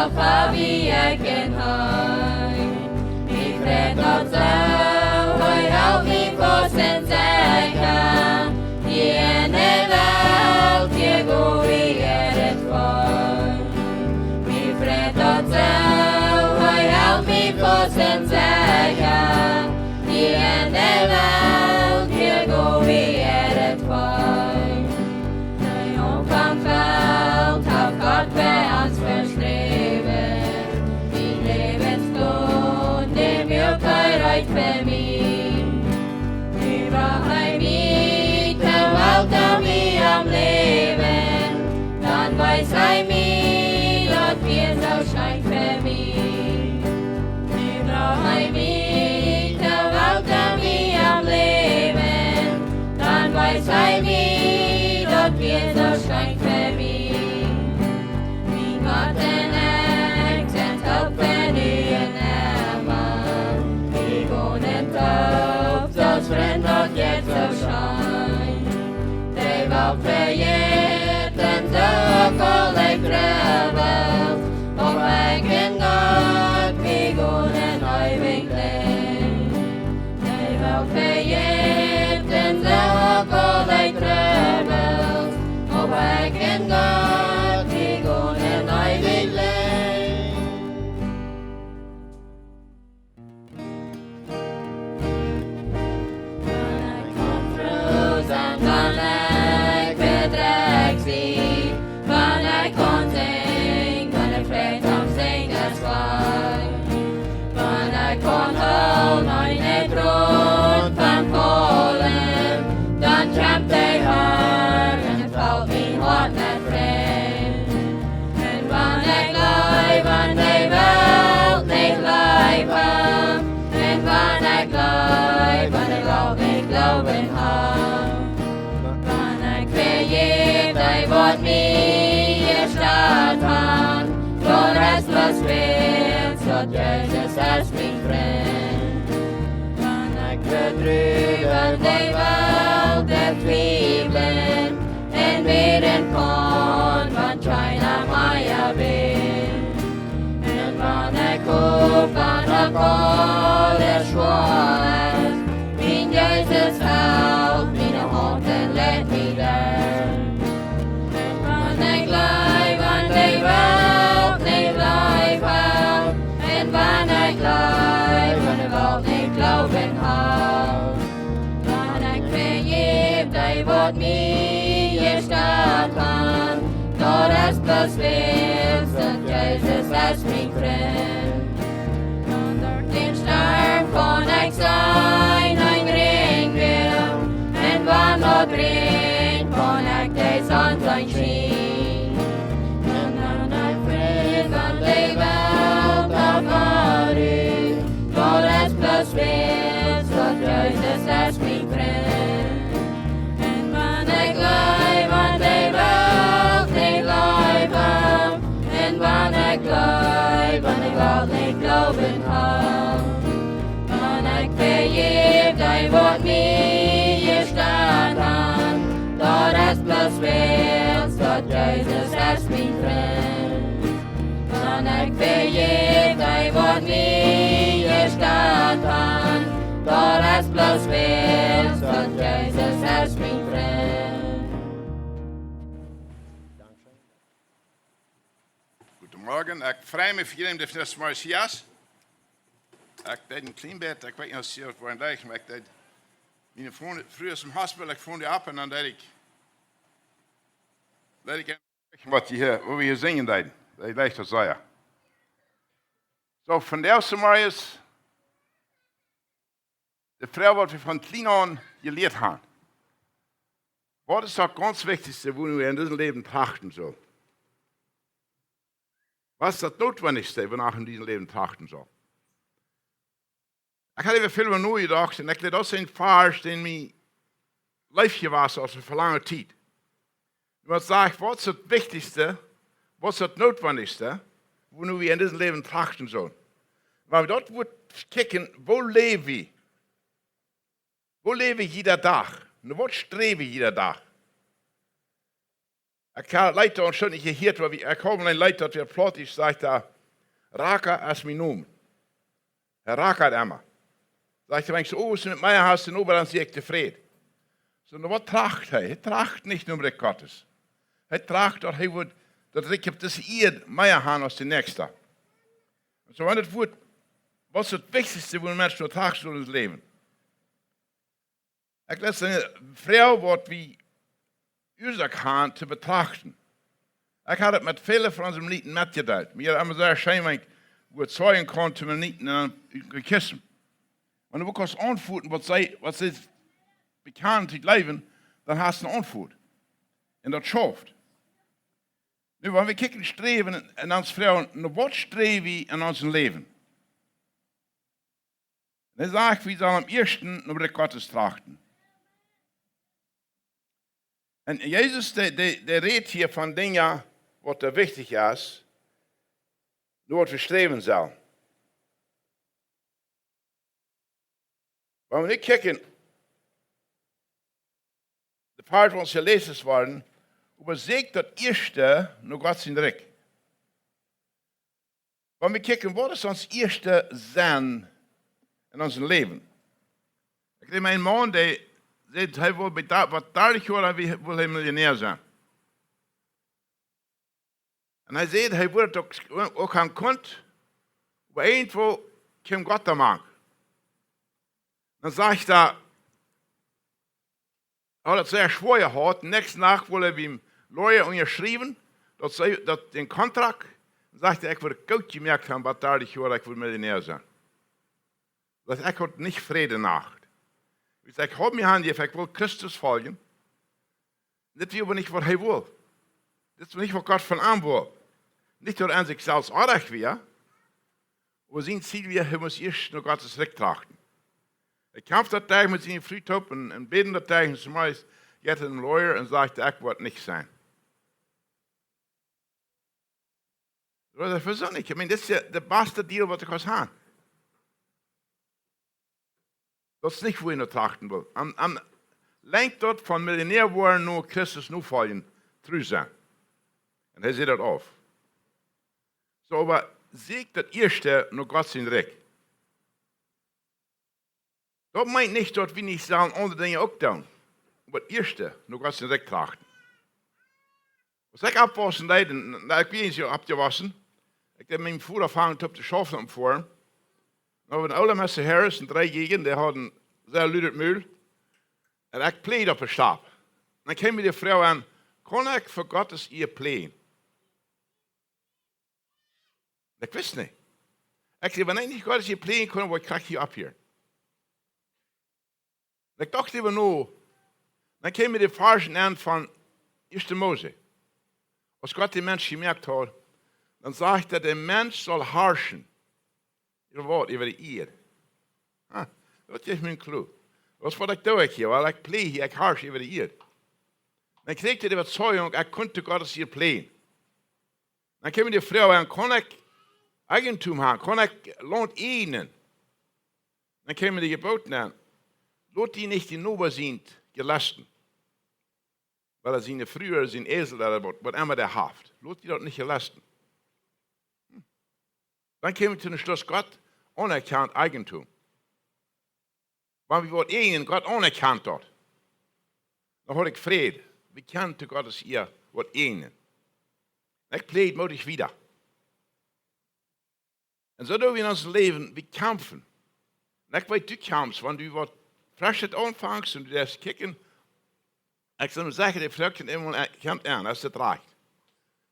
Alpha vi egen høy. Vi fred og død, høy av vi på sin sækka. I ene veld, jeg går i et for. Vi fred og død, høy av vi på sin sækka. I ene veld, jeg går i et for. Nei omfang felt, av godt ved hans forstrevet. I livets stund, det mjølker røyt for min. Vi var hei mitt, og alt av vi om leven. Dan veis hei mitt, og pjes av skjeit for min. Vi var hei mitt, og alt av vi om leven. Dan veis hei mitt, og pjes av skjeit for min. Vi got en accent up and in Emma. Vi går en topp, das brennt noch jetzt so schein. De var frejeten så kolle prøvel, og veggen godt vi går en øyvinkling. De var frejeten så kolle prøvel, og veggen godt vi går en øyvinkling. Van ik bedreig sie, van ik kon zing, van ik vreed om zing het zwaai. Van ik kon hol, nooit het rond van Polen, dan krampt hij haar en het valt mijn hart net vreemd. En van ik leid, van die welt niet leid van, en van ik leid, van ik geloof in haar. Hij wordt meer staat van, voor het was veel, zodat Jezus als mijn vriend. Van ik bedruwen, die wel de twijfelen, en weer een kon, van China Maya bin. En van ik hoop, van ik al is schwaar, mijn Jezus houdt, mijn hand en let me down. En van ik leid, van de welt niet geloven hou. Van ik vergeef, die wordt meer staat van, door het besweert, dat Jezus is mijn vriend. Onder den storm kon ik zijn een ring wil, en van dat ring kon ik de zon zijn zien. Van de welt af u, voor het besweert, dat Jezus is mijn vriend. En van ik leid, van de welt niet leid van, en van ik leid, van de welt niet geloven hou. Van ik vergeef, die wordt meer staat aan, door het besweert, dat Jezus is mijn vriend. Van ik vergeef, die wordt meer staat aan, door het besweert, dat Jezus is mijn vriend. Goedemorgen, ik vrij me voor jullie de Messias. Ik deed een klein beetje, ik weet niet of het voor een maar ik deed mijn vrienden, vroeger im hospital, ik vond die op en dan deed ik wat we hier zingen deden. Dat lijkt het zo. Zo, van de eerste Marius, de vrouw wat we van klein aan geleerd hebben. Wat is dat ganz wichtigste, wo wir in diesem Leben trachten sollen? Was ist das Notwendigste, wonach in diesem Leben trachten soll? Ich habe veel over nagedacht en ik leed ook een vers in mijn leven was als voor lange tijd. Maar zeg, wat is het wichtigste, wat is het notwendigste, wo we in diesem Leben trachten sollen? Maar we dat moeten kijken, wo leven we? Wo leven we jeder dag? En wat streven we jeder dag? Ik heb Leiter und schon nicht gehört, weil ich habe einen Leiter, der plötzlich sagt, Raka als mijn noem. Hij raakt immer. Sagt er, wenn ich so mit meiner Haus in Oberland sehe ich tevreden. Sondern was tracht hij? Hij tracht nicht nur Recht Gottes. Hij tracht dat hij wordt, dat ik heb tussen ihr mehr haben als die Nächste. Und so wenn das wird, was ist das Wichtigste, wo ein Mensch nur tracht soll ins Leben? Ich lasse eine Frau, wird wie unser Kahn zu betrachten. Ich habe das mit vielen von unseren Lieden mitgeteilt. Mir haben sehr schön, wenn ich gut zeigen konnte, mit Lieden geküssen. Wenn du wirklich anfühlen, was sie bekannt zu leben, dann hast du eine Antwort. Und das schafft. Nu, wenn wir kijken, streben in uns Frauen, was streben wir in unserem Leben? Dann sage ich, wir sollen am ersten nach der Gottes trachten. Und Jesus, der redet hier von Dingen, was da wichtig ist, nur was wir streben sollen. Wenn wir nicht kijken, die Part, was gelesen worden, übersägt das erste nur Gott sein Recht. Wenn wir kijken, was ist uns erste Sinn in unserem Leben? Ich nehme einen Mann, der sagt, er will bei 30 Jahren will er Millionär sein. Und er sagt, er würde auch an Kund, aber irgendwo kommt Gott da mag. Dann sage ich da, er hat es sehr schwer gehabt. Nächste Nacht wurde er beim Lawyer unterschrieben, dass den Kontrakt, und sagte, ich würde gut gemerkt haben, was 30 Jahre, ich will Millionär sein. Das ich hatte nicht Friede Nacht. Ich sage, ich habe mir Hand, ich will Christus folgen. Das ist aber nicht, was er will. Das ist nicht, was Gott von ihm will. Nicht nur an sich selbst ordentlich wäre, aber sein Ziel wäre, er muss erst nur Gottes Recht trachten. Er kämpft das Tag mit seinen Frühtop und beten das Tag und zumeist geht er einen Lawyer und sagt, ich wird nicht sein. Das ist so nicht. Ich meine, das ist ja der beste Deal, was ich haben. Das ist nicht, wo ich noch trachten will. Am lenkt dort von Millionär wollen nur Christus nur folgen, treu sein. Und er sieht das auf. So, aber siegt das erste nur Gott sein Recht. Das meint nicht, dass wir nicht sagen, andere Dinge auch tun. Aber das erste nur Gott sein Recht trachten. Was ich abwaschen leiden, da ich bin nicht abgewaschen. Ich habe meinen Vater gefangen, auf die Schaufel umfahren. Da waren alle Messer Harris und 3 Gegen, die hatten sehr lüdet Müll. Und ich pleed auf den Stab. Dann kam mir die Frau an, kann ich für Gottes ihr pleen? Ich wusste nicht. Ich sagte, wenn ich nicht Gottes ihr pleen kann, wo ich krieg hier ab hier. Ich dachte immer nur, dann kam mir die Versen an von 1. Mose. Was Gott den Menschen gemerkt hat, dann sagt er, der Mensch soll herrschen. Ihr Wort über die Erde. Das ist mir ein Clou. Was ich tue hier? Weil ich plee hier, ich herrsche über die Erde. Dann kriegte die Überzeugung, ich konnte Gottes hier pleen. Dann kam die Frau an, kann ich Eigentum haben, kann ich Land ihnen. Dann kamen die Geboten an, lot die nicht in Nober sind gelasten. Weil er seine früher, sein Esel, was immer der haft. Lot die dort nicht gelasten. Dann kämen wir zu dem Schluss, Gott anerkannt Eigentum. Weil wir wollen ihnen Gott anerkannt dort. Dann hatte ich Friede. Wie kannte Gott es ihr, was ihnen? Ich pläd mutig wieder. Und so tun wir in unserem Leben, wir kämpfen. Und ich weiß, du kämpfst, wenn du was Frisches anfängst und du darfst kicken. Ich soll nur sagen, die Fröckchen immer kämpft an, das ist recht.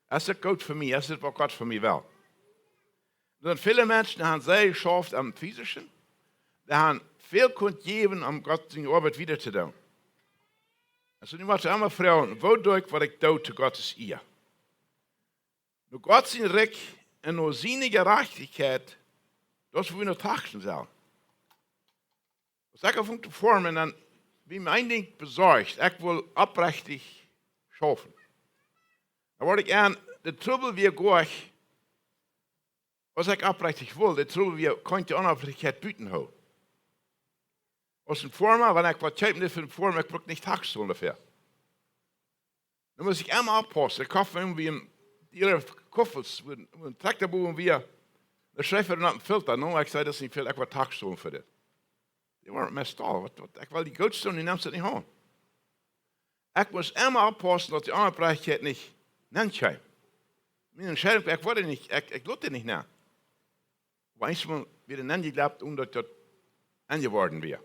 Das ist gut für mich, das ist, was Gott für mich will. Und viele Menschen haben sehr geschafft am Physischen, die haben viel Grund geben, um Gott seine Arbeit wieder zu tun. Also ich möchte immer fragen, wodurch was ich tue zu Gottes Ehe? Nur Gott sein Recht und nur seine Gerechtigkeit, das wir noch trachten sollen. Was ich auf die Formen, dann wie mein Ding besorgt, ich will abrechtig schaffen. Da wollte ich an, der Trouble wir gleich, was ich abrechtig will, der Trouble wir konnte Unaufrichtigkeit bieten haben. Aus dem Formen, wenn ich was schreiben für den Formen, ich brauche nicht tags ungefähr. Dann muss ich einmal aufpassen. Ich kaufe irgendwie ihre Koffels, einen Traktorbogen wir Dan schrijf je er naar een filter. Nou, ik zei, dat is niet veel, ik wat taakstoel voor dit. Die waren met stal. Ik wil die goudstoel, die neemt het niet aan. Ik moest immer oppassen, dat die andere praatje het niet nennt zijn. Mijn entscheidung, ik word niet, ik doe het niet na. Maar eenmaal weer een geglaubt, omdat dat angeworden weer.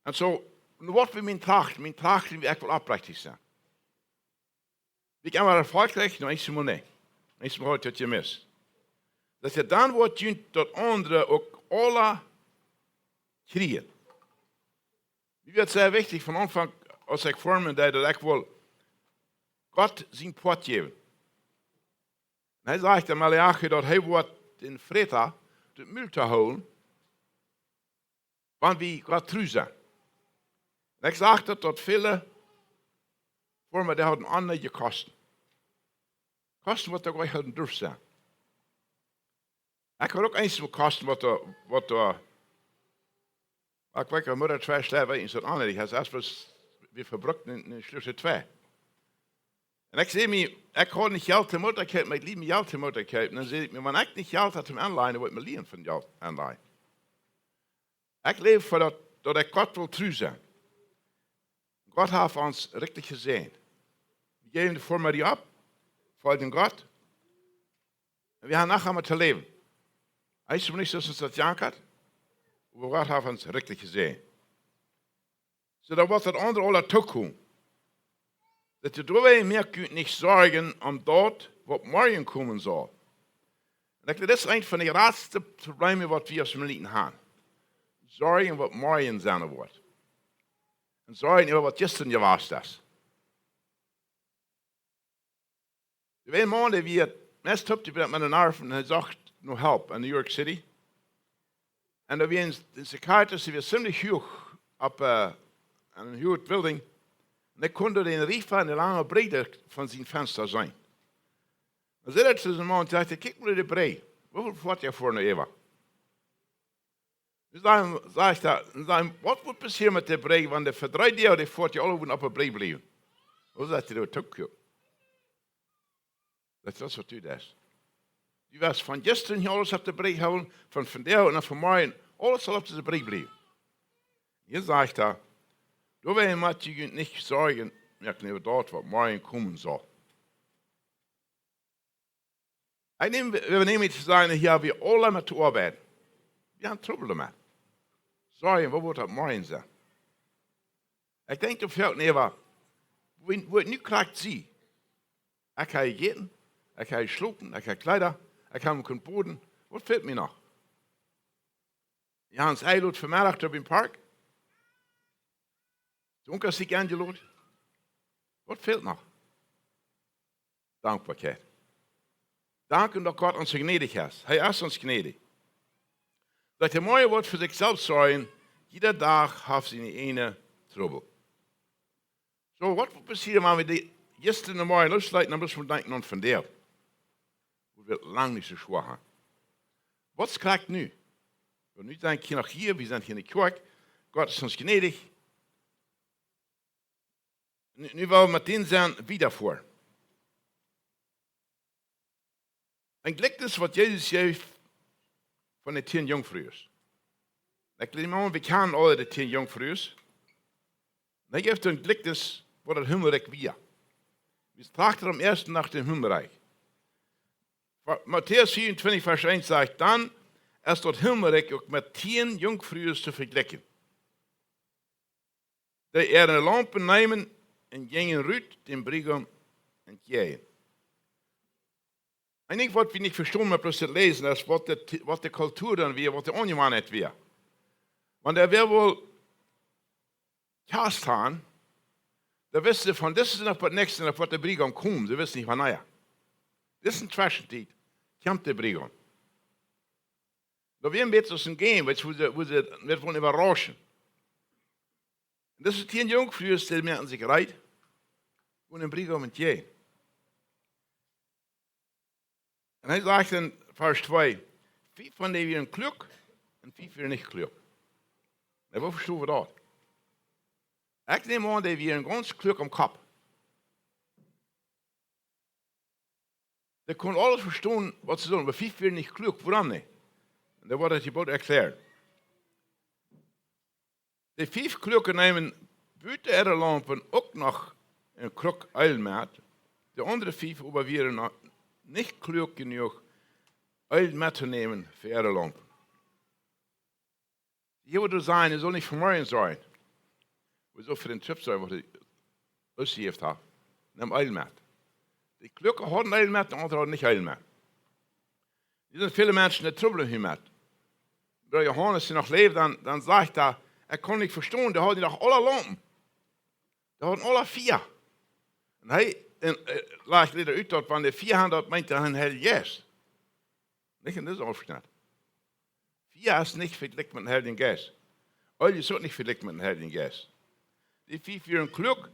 En zo, nu wordt weer mijn tracht die ik wil oprecht zijn. Wie ik immer erfolgreich, nou eenmaal niet. Eenmaal houdt dat je mis. Dat je dan wordt dat anderen ook alle kriegen. Wie werd sehr wichtig van Anfang, als ik voor me deed, dat ik wil God zijn poort geven. En hij zegt in Malachi dat hij wordt in Vreta de mul te houden, want wie God trouw zijn. En ik zag dat vele voor me, die hadden andere gekosten. Kosten wat er gleich hadden durf zijn. Ik had ook eens kosten ik weet, moeder 2 sterven in zo'n ander. Hij zei, we verbruikten in Schlüssel 2. En ik zei me, ik had niet geld te mogelijkheid, maar ik liep me geld te mogelijkheid. En dan zei ik me, wanneer ik niet geld had om aanleihen, dan wordt me leren van geld aanleihen. Ik leef voor dat ik God wil trouw zijn. God heeft ons richtig gezien. We geven de voor mij op, volgen God. En we gaan nachher met te leven. Hij is niet zoals dat jankert. Maar God heeft ons richtig gezien. Zodat wordt het andere alle toekomen. Dat je doorheen meer kunt niet zorgen om dat wat morgen komen zal. En dat is een van de grootste problemen wat we als mensen hebben. Zorgen wat morgen zijn wordt. En zorgen over wat gisteren geweest is. De een man die het meest op met een arm en hij zegt nog help in New York City. En dan weer een psychiatrist die weer ziemlich hoog op een hoge building. En ik kon de riefen en de lange breedte van zijn venster zijn. Dan zei hij tegen zijn man, kijk maar de breed. Hoeveel voort je voor nou even? Dus dan zei ik dat, wat moet passeren met de breed, want de voor 3 dagen die voort je alle op een breed blijven. Hoe zei hij dat ook? Dat is wat u doet. U was van gisteren alles op de breed houden, van vandaag en van morgen, alles zal op de breed blijven. Je zegt dat, daarbij moet je niet zorgen, over dat wat morgen komen zal. We nemen iets te zeggen, hier we alle met te arbeiden. We hebben trouble met. Zorgen, wat wordt dat morgen zijn? Ik denk dat veel neer, wat nu krijgt zie. Ik ga je eten, ik ga je slopen, ik ga kleider, ik ga me boden. Wat fehlt mir nog? Je hebt een eiland vanmiddag op in het park. Donker zie ik aangeloot. Wat fehlt nog? Dankbaarheid. Danken dat God ons gnädig is. Hij is ons gnädig. Dat hij mooi wordt voor zichzelf zorgen. Jeder dag heeft zijn ene trouble. Zo, wat moet passeren wanneer we die gisteren morgen losleiden, dan moeten we denken aan vandaag. We willen lang niet zo schwaar hebben. Wat krijgt nu? Want nu denk je nog hier, we zijn hier in de kerk. God is ons gnädig. Nu willen we meteen zijn wie daarvoor. Een gelijkenis wat Jezus geeft van de 10 jongvrouwen. Ik leer me we kennen alle de 10 jongvrouwen. Hij geeft een gelijkenis wat het himmelrijk weer. We trachten am eersten nach dem Himmelreich. Matthäus 24, Vers 1 sagt, dann ist das Himmelreich auch mit 10 Jungfrauen zu vergleichen. Die ihre Lampen nehmen en gingen Ruth den Brigam entgegen. En ik wat we niet verstaan met bloß het lezen, is wat de cultuur dan weer, wat de ongewoonheid weer. Want er wil wel kerst gaan, da wist je van, dit is nog wat niks en op wat de Brigam komt, ze wist niet van, naja, dit is een Zwischentijd, komt de Brigam. Da weer een beetje als een game, wo ze net wollen überraschen. En das ist 10 Jungfrauen, die merken sich reit und den Brigam entgegen. Und er sagt in Vers 2, 5 von denen wären klug und 5 wären nicht klug. En wat verstaan we dat? Ik neem aan dat we een ganz klug am Kopf. Die kon alles verstehen, was sie sollen. Aber 5 werden nicht klug, warum nicht? Und da wurde das Gebot erklärt. Die 5 Klugen nehmen buiten ihre Lampen auch noch een kruk Öl met. De andere 5 aber waren noch nicht klug genug, Öl mitzunehmen für ihre Lampen. Hier würde sein, es soll nicht von morgen sein. Wir so für den Chip sein, was ich ausgeheft habe. Nimm Öl mit. Die Klugen hatten Öl mit, die anderen hatten nicht Öl mit. Er sind viele Menschen, die Trouble hiermit. Wenn Johannes noch lebt, dann sagt er kann nicht verstehen, der hat noch alle Lampen. Der hat alle 4. Und er lag wieder uit dat van de 400 meinte er een heel Geist. Nicht in diesem Aufschnitt. 4 ist nicht verglichen mit dem Heiligen Geist. Öl ist auch nicht verglichen mit dem Heiligen Geist. Die 5 wären klug,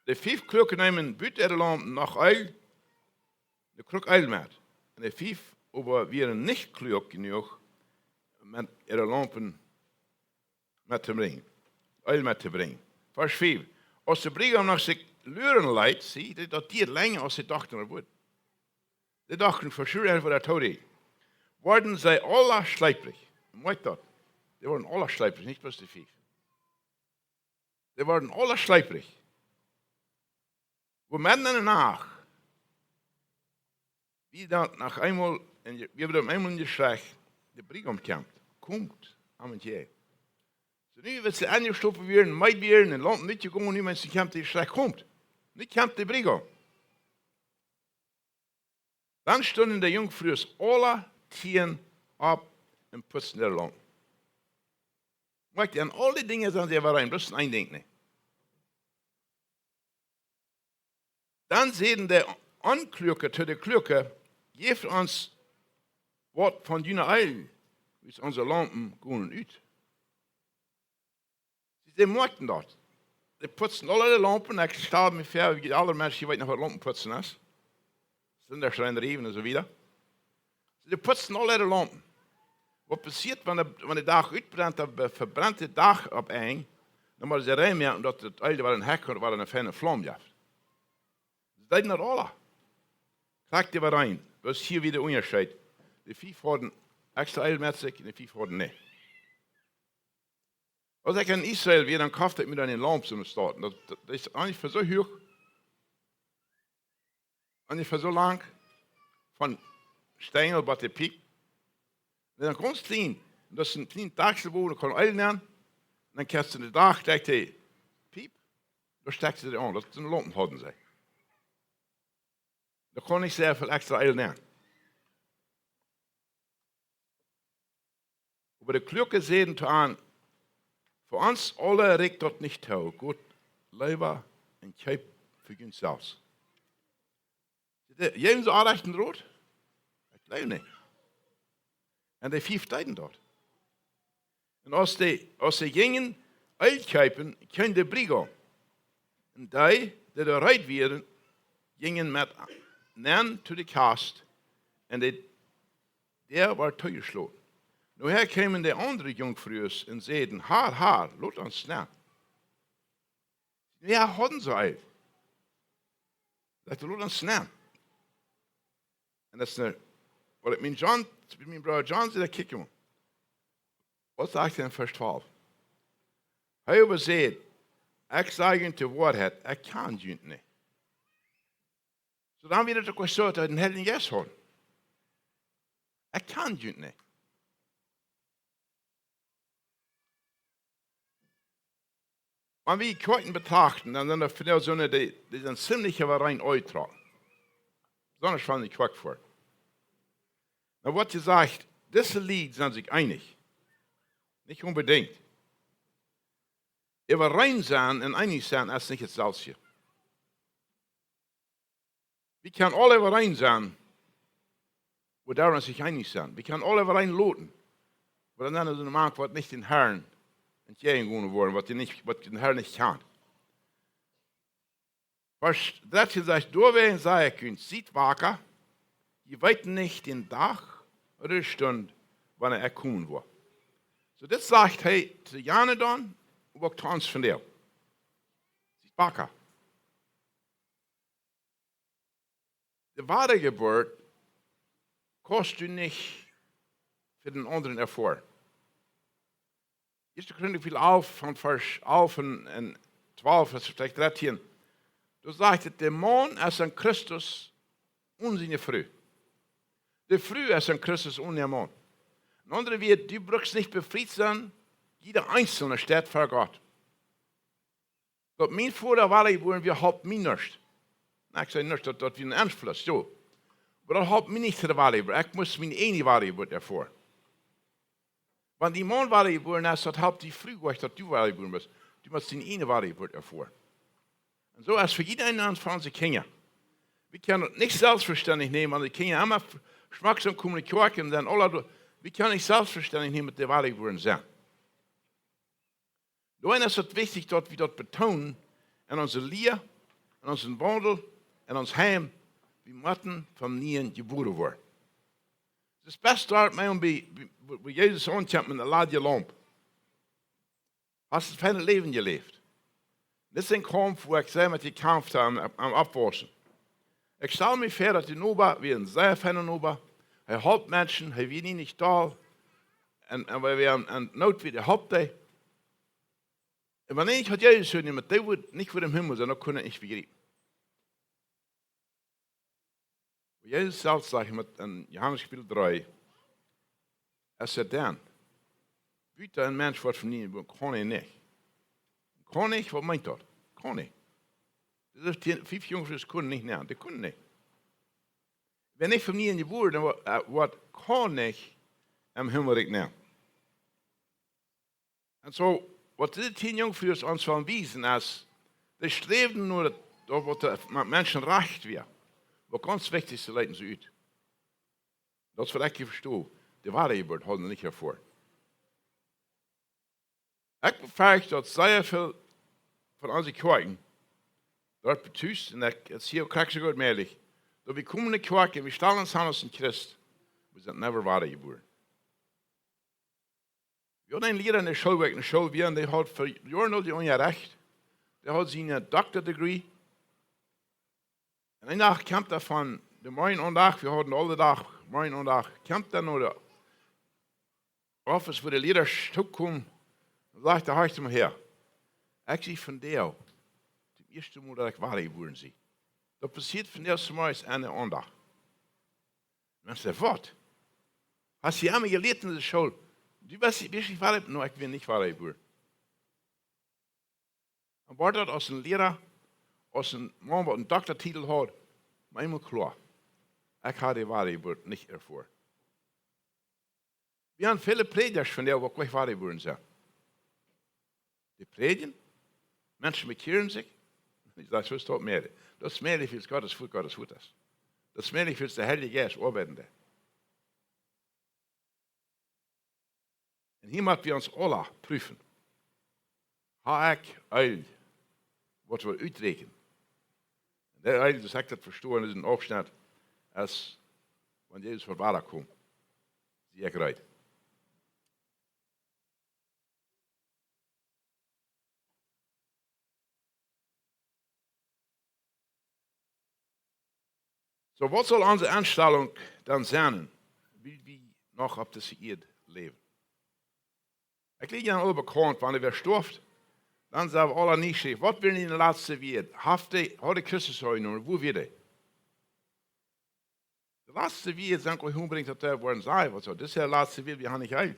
die 5 Klugen nehmen buiten ihre Lampen nach Öl, de kruk Öl mit. Und die 5 aber wären nicht klug genug, mit ihre Lampen mitzubringen. Öl mitzubringen. Vers 5. Als de Brigam nach sich luren leidt, zie, dat duurt länger als ze dachten er wordt. Die dachten, voor sure voor dat Tode. Worden zij alle schleiprig. Mooi dat. Die worden alle schleiprig, niet bloß die 5. Die worden alle schleiprig. We midden in de nacht, wie dat nog eenmaal, we hebben hem eenmaal gezegd, de Brigam komt aan het jij. So nu wird sie angestoppen werden, meid werden, und Lampen nicht gegangen, und wenn sie kommt, die schlecht kommt. Nicht kommt die Brigam. Dann stunden die Jungfrüs alle 10 ab und putzen der Lampen. Merkt ihr, an alle Dinge sind sie rein, bloß ein Ding nicht. Dann sehen die Anklüger zu den Klüger, gebt uns Wort von jener Eil, wie unsere Lampen gehen ut. Die merken dat. Die putzen alle de lampen. Ik sta me ver, wie alle mensen die weten nog wat lampen putzen is. Sind der Schreinereien und so wieder. Die putzen alle de lampen. Was passiert, wenn der Dag uitbrennt, der verbrannte Dag op een, dan moeten ze rijmen dat het einde wel een hek of wel een fijne vlam heeft. Ze deden dat alle. Krijgt die weer rein. Dat is hier weer de onderscheid. Die 5 hadden extra eil met zich en die 5 hadden niet. Als ik in Israël weer, dan kauft ik me dan een lamp zum starten. Dat is eigentlich voor zo hoog. Eigentlich voor zo lang. Van stengel tot de piek. En dan komt het klein. Dat is een klein taxelboot, dan kan je nemen. Dan krijgt ze de dag, steekt hij piep. Dan steekt ze er aan. Dat is een lamp hadden ze. Dan kon ik zeer veel extra eil nemen. Aber de Klüge sehen aan. Für uns alle regt das nicht tau. Gott, lieber ein Keib für uns selbst. Jeden so anrechten rot? Ich glaube nicht. Und die 5 Zeiten dort. Und als die gingen Eilkeipen, können die Brigam. Und die da reit werden, gingen mit Nern zu der Kast. Und der war teuerschlagen. Nu her kamen de andere Jungfrüs und zeiden, haar, laat ons snel. Ja, hadden ze uit. Dat laat ons snel. En dat is nu, wat ik mijn broer John zei, dat kijk je. Wat zegt hij in vers 12? Hij over zei, ik zeg je te waarheid, ik kan je niet. So dan weer het ook zo dat hij een hele yes had. Ik kan je niet. Wenn wir Kirchen betrachten, dann sind das für so die sind ziemlich rein neutral. Besonders fallen die Quack vor. Na, was sie sagt, diese Lied sind sich einig. Nicht unbedingt. Aber rein sein und einig sein ist nicht das Gleiche. Wir können alle rein sein, wo daran sich einig sein. Wir können alle rein loten, wo dann ist ein Mann, was nicht den Herrn en jij gewoon worden, wat de Herr nicht kann. Was dat gezegd, doorwegen zei ik u, ziet waker, je weet niet den dag oder de stund, wanneer er komen wordt. So dit zegt hij te Jane dan, en ook te ons van deel. Ziet waker. De wahre Geburt kostet du nicht für den anderen hervor. 1. Korinther 11 von Vers 11 und 12, das steht 13. Du sagst, der Mann ist ein Christus und seine Frau. Der Frau ist ein Christus und der Mann. Ein anderer wird, du brauchst nicht befreit sein, jeder Einzelne steht vor Gott. Gott mein Vater war geboren, wir haben mich nicht. Ich sage nicht, dass wir einen Einfluss so. Aber das hat mich nicht zu der Wahl geboren. Ich muss meine eine Wahl geboren davor. Wenn die Mann Wahl geboren ist, das hat die Frau gesagt, dass du Wahl geboren bist. Du musst deine eine Wahl geboren davor. Und so ist für jeden von unseren Kindern. Wir können nicht selbstverständlich nehmen, wenn die Kinder immer schmacksam kommunizieren, dann alle, wir können nicht selbstverständlich nehmen, mit der Wahl geboren sein. Darum ist es wichtig, dass wir das betonen, in unserer Lehre, in unserem Wandel, in unserem Heim, wie müssen von Nien geboren werden. Das Beste dort, wie Jesus ankommt mit einer Ladje Lamp. Hast du ein Leben gelebt? Das ist ein Kampf, wo ich sehr mit gekämpft habe am Abwaschen. Ich stelle mir vor, dass die Noba, wie ein sehr feiner Noba, er hat Menschen, er will nicht da, und weil wir an Not wieder habt, und wenn ich hat Jesus schon jemand, der wird nicht vor dem Himmel sein, dann kann ich nicht begreifen. Jesus selbst sagt in Johannes Kapitel 3, er sagt dann, wie ein Mensch wird von ihnen, kann ich nicht. Kann ich, was meint das? Kann ich. Das ist 5 Jungs, können nicht nehmen, die können nicht. Wenn ich von ihnen geboren, dann was kann ich im Himmel nicht nehmen. Und so, was diese 10 Jungfrauen uns wollen wiesen, ist, die streben nur, dass Menschen recht wird. Was ganz wichtig ist, leiten sie uit. Dat is wat ik verstehe. De waarheid houden niet hervor. Ik bevraag dat zeer veel van onze kerken dort betuist, en ik zie ook krijg zo goed meelig, dat we komen in de kerk en we stellen ons aan als een Christ, we zijn never waarheid geboren. We hadden een leraar in de school, in de school, die had voor jaren al die onrecht. Die had zijn doctordegree. En een dag kwam er van de morgen en dag, we hadden alle dag, morgen en dag, kwam er naar de office waar de leiders toekomen en sagte, huist hem her. Ik zie van jou, de eerste moeder dat ik waarheid geboren zie. Dat passiert van jou zomaar aan de aandag. En zei, wat? Hast du einmal geleerd in de school? Du bist nicht waarheid? No, ik ben niet waarheid geboren. En wordt dat als een leraar, als een man wat een doktertitel had, maar eenmaal klaar. Ik had die waarheid niet ervoor. We hebben viele predikers van jou wat ik waarheid geboren zijn. Die predigen, mensen bekeren zich. Dat is toch meer. Dat is meer als Gottes voet is. Dat is meer als de Heilige Geest arbeidende. En hier moeten we ons alle proeven. Ga ik uit wat we uitrekenen. Der Heilige, das sagt das Verstoren, ist ein Aufschnitt, als wenn Jesus von Wada kommt. Sie ergreift. So, was soll unsere Einstellung dann sein, wie wir noch auf dieser Erde leben? Ich liege ja alle bekannt, wenn er stirbt, dann sagen wir alle nicht, was will in der letzten Welt? Hat die Christus heute, wo wird er? Die letzte Welt, sagen wir, unbedingt, dass er worden sei, was soll. Das ist ja die letzte Welt, wir haben nicht heil.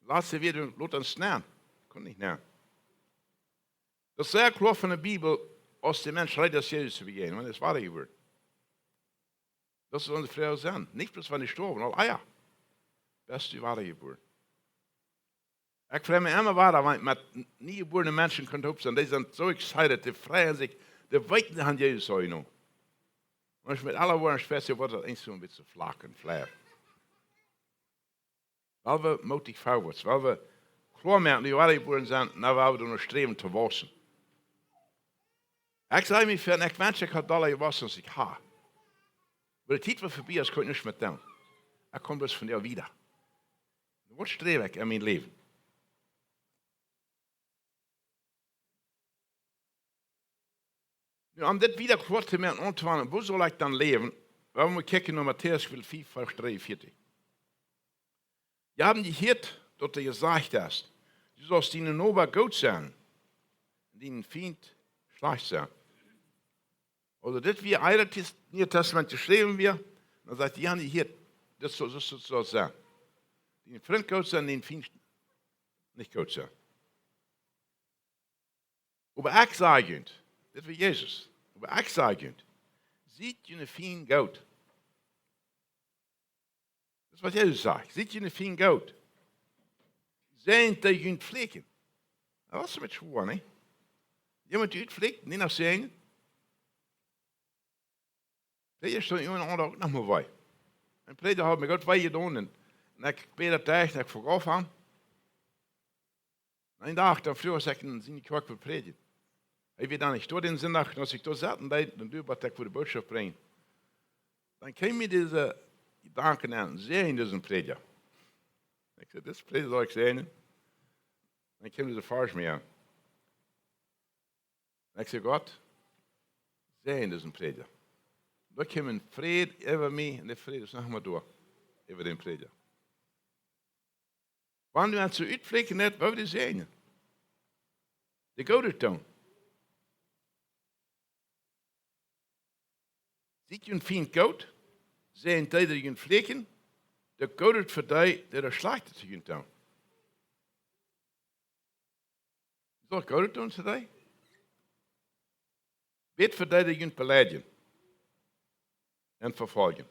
Die letzte Welt, lässt uns nähern. Kann nicht nähern. Das ist sehr klar von der Bibel, aus dem Mensch leid, dass Jesus zu begehen, wenn es wahr wird. Das ist unsere Frau sein. Nicht bloß, wenn ich sterbe, aber ja, beste wahre Geburt. Ich frage mich immer weiter, wenn mit nie geborenen Menschen kommt sein, die sind so excited, die freuen sich, die weiten an Jesus heute noch. Und ich mit aller Worten spreche, wird das ein bisschen flach und flach. Weil wir mutig vorwärts, weil wir klar merken, die wahre Geburt sind, dann wollen wir noch streben zu waschen. Ich sage mir, für einen Mensch, ich habe alle gewaschen, was ich habe. Aber die Zeit war vorbei, ich konnte nicht mit dem. Ich komme bloß von dir wieder. Was strebe ich in mein Leben? Nu, om dit wieder kort te merken ontvangen, hoe zal ik dan leven? Waarom we kijken naar Matthäus 5, vers 43. Je hebt gehoord dat er gezegd is, du sollst deine Nachbar gut sein, deinen Feind schlecht sein. Also das wie Altes Neue Testament geschrieben wird, dann sagt die Janne hier, das soll sein. Den Freund gut sein, den Feind nicht gut sein. Aber ich sage, das wie Jesus, aber ich sage, sieht ihr eine Feind gut. Das ist was Jesus sagt, sieht ihr eine Feind gut. Zijn die je vliegen. Dat was met schwoor, ne? Jemand uitvliegt, niet naar zingen. Prediger stond iemand ander ook nog maar bij. En prediger had me goed bij gedaan. En ik ben dat tijd, en ik vergaf hem. En een dag, dan vroeg ik, dan zie ik wat voor predigen. Hij weet dan niet, door den zondag, als ik daar zat, dan doe ik wat ik voor de boodschap breng. Dan kwam me deze gedanken aan, zijn dus een prediger. Ik zei, dit is prediger zal ik zijn. Dan kwam deze vers mee aan. En ik zei, God, zijn dus een prediger. Dan kwam een vrede over mij, en de vrede is nog maar door, over den prediger. Wanneer we het zo uitvliegen net, wat we zijn. De goede toon. Ziet je een fijn goud, zijn tijd dat je een vliegen, de goede voor die, dat er slecht te gaan doen. Is dat goede toon today? Weet voor die dat je beleiden en vervolgen.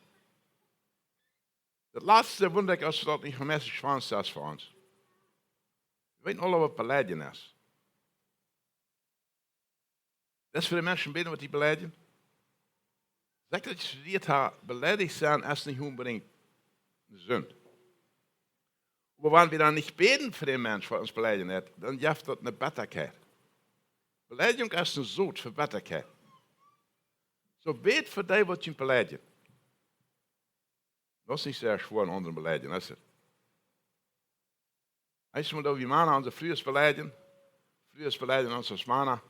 Het laatste wonder ik als we dat niet gemessig schwanst is voor ons. We weten alle wat beleiden is. Dat is voor de mensen binnen wat die beleiden. Zeg dat je studeert haar beleidigt zijn als niet unbedingt een zund. Maar wanneer we dan niet beten voor den Mensch, wat ons beleiden heeft, dan heeft dat een bitterkeit. Beleidigung is een zoet voor bitterkeit. Zo bet voor die wat je beleiden. Dat is niet zeer schwer een andere beleiden, is het? Als je moet over je mannen onze vrouwen beleiden onze mannen.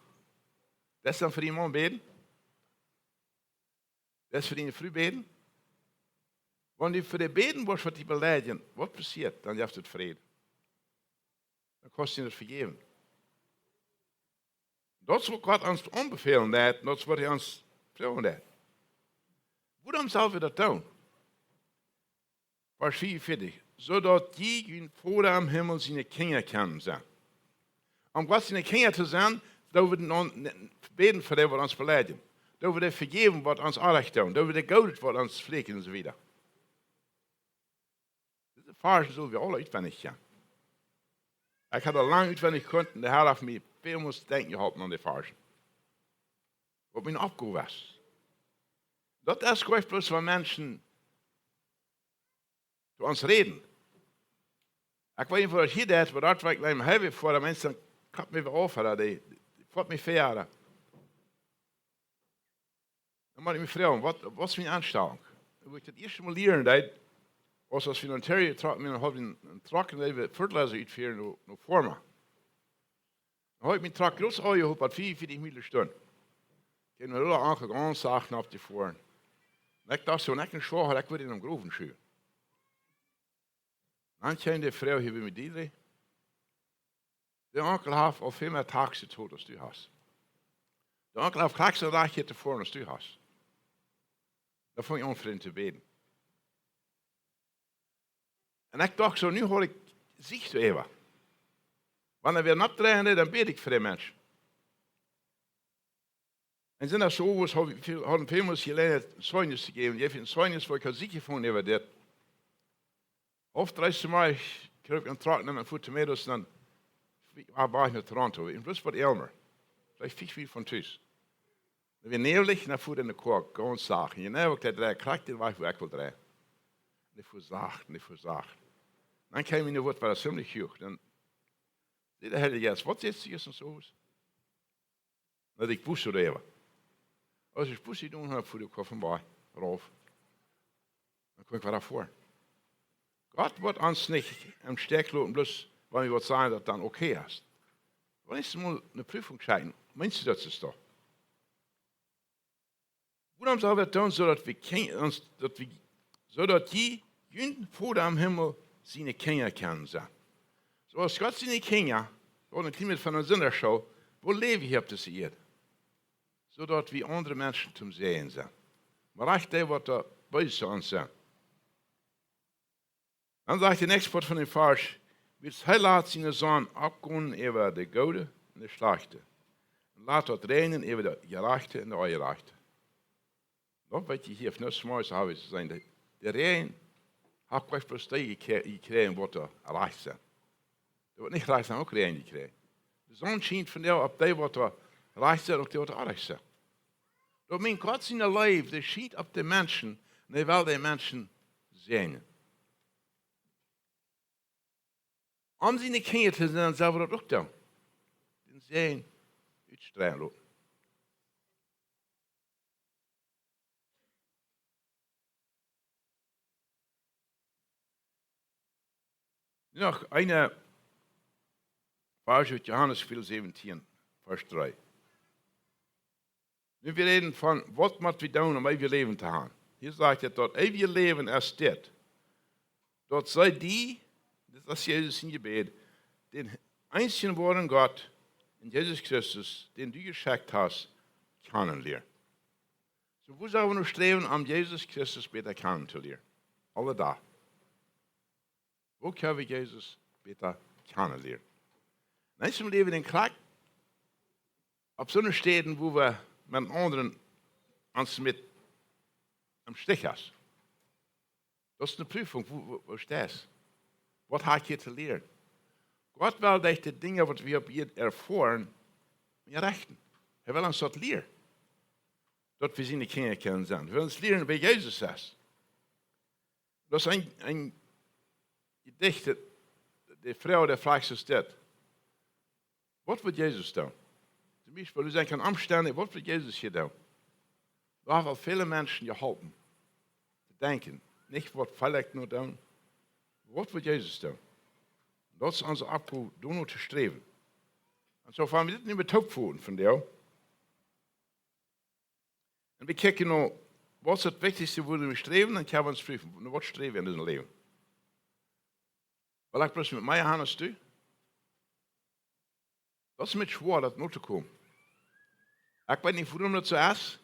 Dat is dan voor die man beten. Dat is voor die vrouw beten. Wanneer je voor de beten wordt wat die beleiden, wat passiert, dan heeft het vrede. Dan kost je het vergeven. Dat is ook wat ons onbevelen deed, dat is wat hij ons vrouwen deed. Waarom zouden we dat doen? Vers 44. Zodat die hun Vader am Himmel zijn Kinder kan zijn. Om wat zijn Kinder te zijn, dat we dan beten voor die wat ons beleiden. Dat we de vergeven wat ons aandacht doen. Dat we de goud wat ons vliegen en zo verder. Deze versen zullen we alle uitwendig gaan. Ik had al lang uitwendig gekund en de Heer heeft me veel moest denken gehad aan die versen. Wat mijn opgave was. Dat is gewoon bloos van mensen te ons reden. Ik weet niet voor het hier deed, maar dat wat ik me heb voor de mensen, kan me weer over, die valt me verder. Dan moet ik me vragen, wat is mijn aanstelling? Hoe ik het eerste mal leren deed, was als we in Ontario trokken, dan hadden we een trak en we fertilizer uitvoeren naar Forma. Dan had ik mijn trak groot aangehouden op 44 mijl stunden. Ik heb me heel aangegaan, zagen op te voeren. En ik dacht zo, en ik een schwaar had, ik wilde in een groven schuwen. Dan kwam de vrouw hier bij me dieren. De onkel heeft al veel meer taxen te als du hast. De onkel heeft graag zo'n dag hier te voeren als du hast. Dat vond ik onvriend te beden. En ik dacht zo, nu hoor ik zicht even. Wanneer we optreden, dan bid ik voor die mensen. En zijn dat zo, hadden veel mensen geleerd zoiets te geven. Je hebt een zoiets waar ik al ziek gevonden over dit. Of 30 maal kreeg ik een trak naar mijn voet tomatoes en dan was ik naar Toronto. In Brisbane Elmer. Vielleicht 5 Mil van thuis. Dan weer neerlig naar voet in de kork. Gewoon zagen. Je nou ook dat draai krijgt, dan waar ik wil draaien. Niet voor zacht. Dan kwam je nu wat waar ziemlich hoog. Dan zei de Heer jetzt, wat zit je zo? Dat ik poes even. Als ik poes doen, dan voel ik van bij. Rauf. Dan kom ik weer voor. Gott wird uns nicht im Stich lassen, bloß weil wir sagen, dass dann okay ist. Wenn ich mal eine Prüfung scheiden, meinst du, das ist doch? Waarom zou we het doen zodat die hun Vader am Himmel zijn Kinder kennen zijn? Zoals God zijn Kinder, wat een klimaat van een Zinderschau, wo leven hier op deze Erde? Zodat we andere mensen zum Sehen zijn. Maar echt dat wat er bij ons zijn. Dan zegt de nächste Wort von dem Vers, wie hij laat zijn Zoon opkomen over de goede en de slechte. En laat het regenen over de gerechte en de ongerechte. Dat wat je hier van smaals hebben te zijn. De regen heeft kwart prestige gekregen wat er recht zijn. Er wordt niet recht zijn, ook regen gekregen. De zon schijnt van jou op die wat er recht zijn, ook die wat er recht zijn. Dat mijn God zijn leven, de schijnt op de mensen, en hij wil die mensen zijn. Om zijn kinderen te zijn, zullen we dat ook doen. Den zijn uitstralen. Nog een vers uit Johannes 4:17, vers 3. Nu we reden van, wat moeten we doen om eeuwig leven te hebben? Hier zegt het, dat eeuwig leven is dit. Dat zij die, dat is Jezus in gebed, den einzigen Woorden Gott, in Jesus Christus, den du geschickt hast, kennenlernen. So, wo sollen wir noch streben, um Jesus Christus besser kennenzulernen? Alle da. Wo können wir Jesus besser kennenlernen? Nicht im Leben in Krieg, auf so einer Städten, wo wir mit anderen uns mit am Stich hast. Das ist eine Prüfung, wo stehst du? Was hast du hier zu lernen? Gott will dich die Dinge, die wir hier erfahren, mir rechten. Er will uns das lernen. Dass wir seine Kinder kennen sind. Wir wollen uns lernen, wie Jesus ist. Das ist ein Gedicht, die Frau, die fragt sich das. Was wird Jesus tun? Zum Beispiel, du sagst, Umstände, was wird Jesus hier tun? Da haben viele Menschen geholfen, zu denken, nicht, was vielleicht nur tun, was wird Jesus tun? Dat is onze oproep, door nu te streven. En zo gaan we dit niet meer opvoeren van jou. En we kijken nou, wat is het wichtigste waar we streven, dan gaan we ons vragen, wat streven we in het leven? Wil ik plus met mijn handen sturen? Dat is met zwaar dat nu te komen. Ik weet niet waarom dat zo is,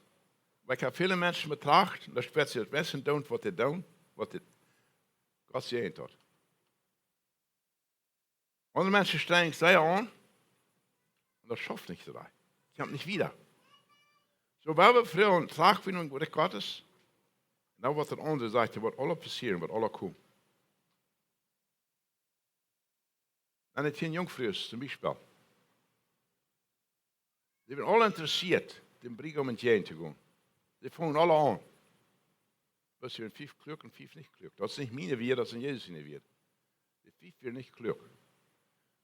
maar ik heb vele mensen betracht, dat spet ze het beste doen wat ze doen, wat het God zegt dat. Andere Menschen strengen sich an und das schafft nicht dabei. Ich habe nicht wieder. So, weil wir früher eine Tragfindung durch Gottes, dann wird der andere Seite, wird alles passieren, wird alles kommen. Dann hat hier ein Jungfrühes zum Beispiel. Die sind alle interessiert, den Brigham entgegen zu gehen. Die fangen alle an. Das sind 5 klug und 5 nicht klug. Das ist nicht meine Wir, das sind Jesus in der Wir. Die 5 werden nicht klug.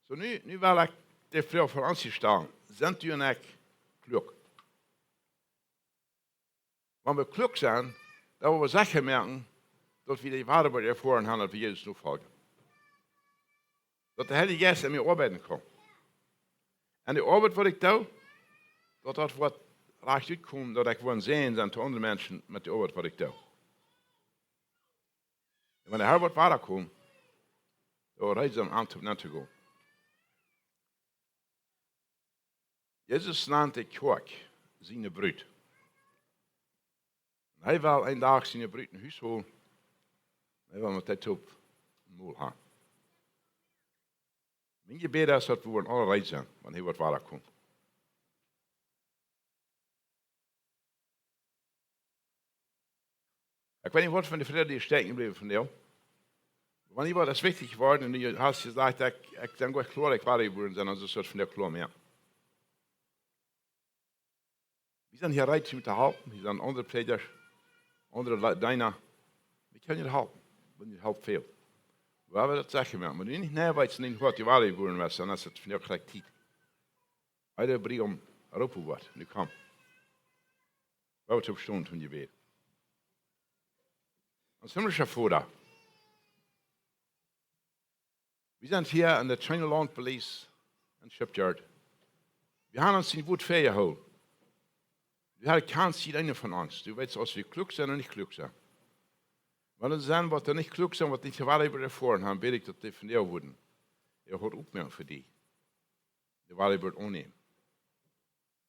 So, nu wil ik de vrouw voor ons staan. Zijn u en ik klug? Wanneer we klug zijn, dan willen we zeggen merken dat we de waarde ervoren hebben dat we Jezus nu volgen. Dat de Heilige Geest in mij arbeiden kan. En de arbeid wat ik doe, dat wordt recht uitkomt, dat ik wil zijn aan de andere mensen met de arbeid wat ik doe. En wanneer de Heer wordt waarde komt, dan reizen we aan te gaan. Jezus nannte Kerk zijn bruid. Hij wil een dag zijn bruid in huis holen. Hij wil met dat op een moel hebben. Mijn gebed is dat we alle reis zijn, wanneer hij wordt waar komt. Ik weet niet wat van de vrede die steken gebleven van jou. Wanneer wordt dat wichtig geworden en je hast gezegd, ik denk wel klaar, ik waar geworden zijn als een soort van der klaar meer. Wir sind hier reich mit der Halten, wir sind andere Prediger, andere Deiner. Wir können nicht halten, wenn die Halt fehlt. Waar we dat zeggen, maar nu niet nabijt niet wat je waarde worden was, dan is het van jou gelijk tijd. Hij de brie om erop wordt, nu kom. Waar het op stond van je weet. Als himmlischer Vater, wir sind hier an der China Land Police and Shipyard. Wir haben uns in gut Ferien geholt. Wir haben keinen Ziel, einer von uns. Du weißt, als wir klug sind und nicht klug sind. Wenn wir sagen, was wir nicht klug sind, was nicht gewahrt über erfahren haben, bete ich, dass die von dir wurden. Er hat Aufmerksamkeit für die. Die Wahl wird annehmen.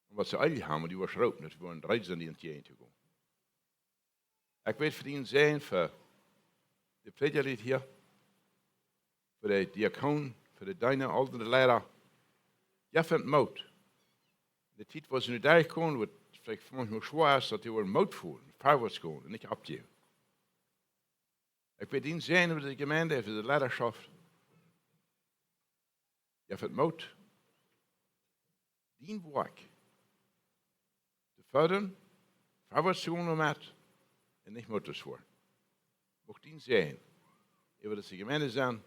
Und was sie eigentlich haben, die überschrauben, dass wir in 13 die entgegen zu gehen. Ich will für ihn sehen, für die Prediger hier, für die Diakon, für die deine alten Lehrer. Je vindt Mut. De tijd waar ze nu daar komen, wordt het manchmal schwer is dat die weer Mut voelen, voorwaarts gaan en niet opgeven. Ik wil Ihnen zeggen over de gemeente, over de leiderschap. Je vindt Mut. Die werk. Te förderen, voorwaarts te gaan met en niet moeders worden. Mocht Ihnen zeggen, over de gemeente zijn,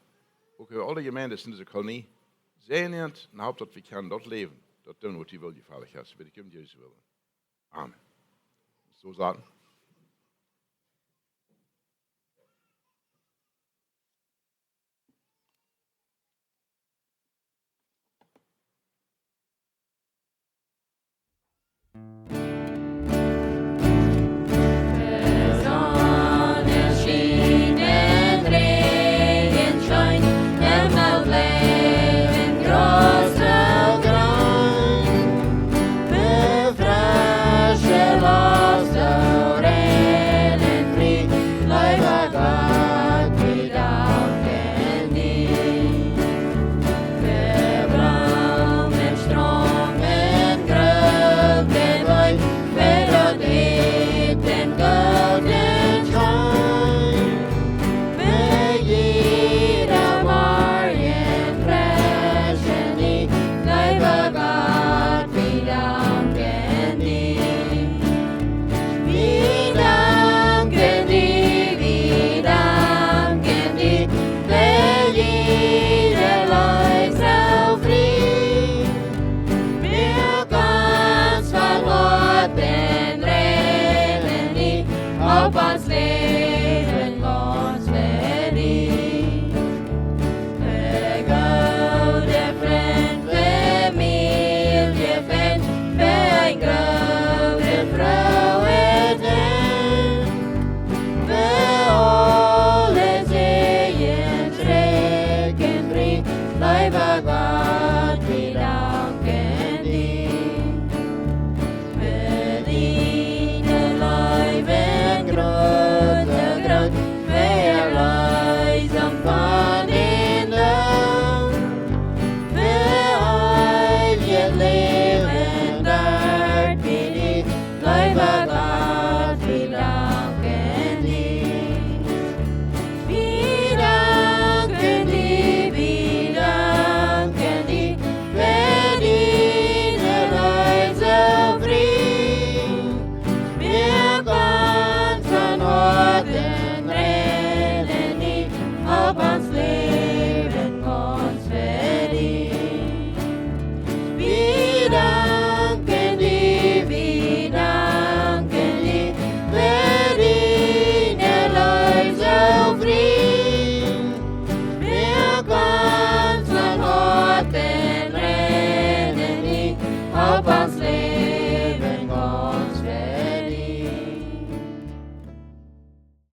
ook over alle gemeenten in deze kolonie, zijn niet en hoop dat we kunnen dat leven. Dat doen wat die wil, je vader, bij de Kim Jezus willen. Amen. Zo zaten.